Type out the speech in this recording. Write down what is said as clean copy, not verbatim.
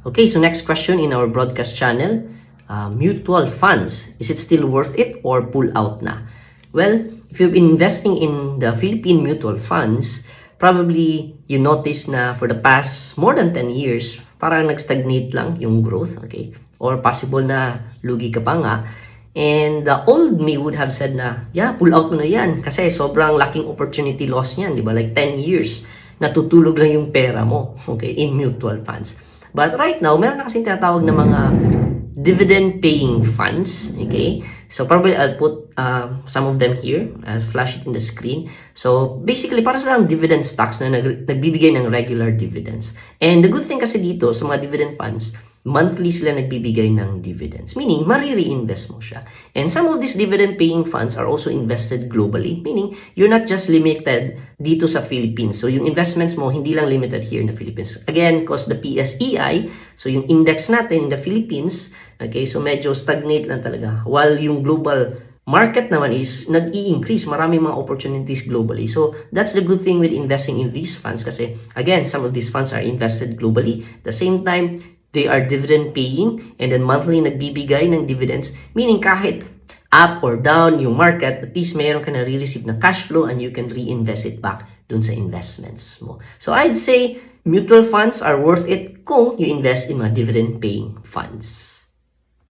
Okay, so next question in our broadcast channel, mutual funds, is it still worth it or pull out na? Well, if you've been investing in the Philippine mutual funds, probably you notice na for the past more than 10 years, parang nag-stagnate lang yung growth, okay? Or possible na lugi ka pa nga. And the old me would have said na, yeah, pull out mo na yan kasi sobrang laking opportunity loss niyan, di ba? Like 10 years, natutulog lang yung pera mo, okay, in mutual funds. But right now, meron na kasing tinatawag na mga dividend-paying funds, okay? So probably I'll put some of them here. I'll flash it in the screen. So basically, para silang dividend stocks na nagbibigay ng regular dividends. And the good thing kasi dito sa mga dividend funds, monthly sila nagbibigay ng dividends. Meaning, mari-reinvest mo siya. And some of these dividend-paying funds are also invested globally. Meaning, you're not just limited dito sa Philippines. So, yung investments mo, hindi lang limited here in the Philippines. Again, because the PSEI, so yung index natin in the Philippines, okay, so medyo stagnate lang talaga. While yung global market naman is nag-i-increase. Maraming mga opportunities globally. So, that's the good thing with investing in these funds kasi, again, some of these funds are invested globally. At the same time, they are dividend paying and then monthly nagbibigay ng dividends, meaning kahit up or down yung market, at least mayroon ka na re-receive na cash flow and you can reinvest it back dun sa investments mo. So I'd say mutual funds are worth it kung you invest in mga dividend paying funds.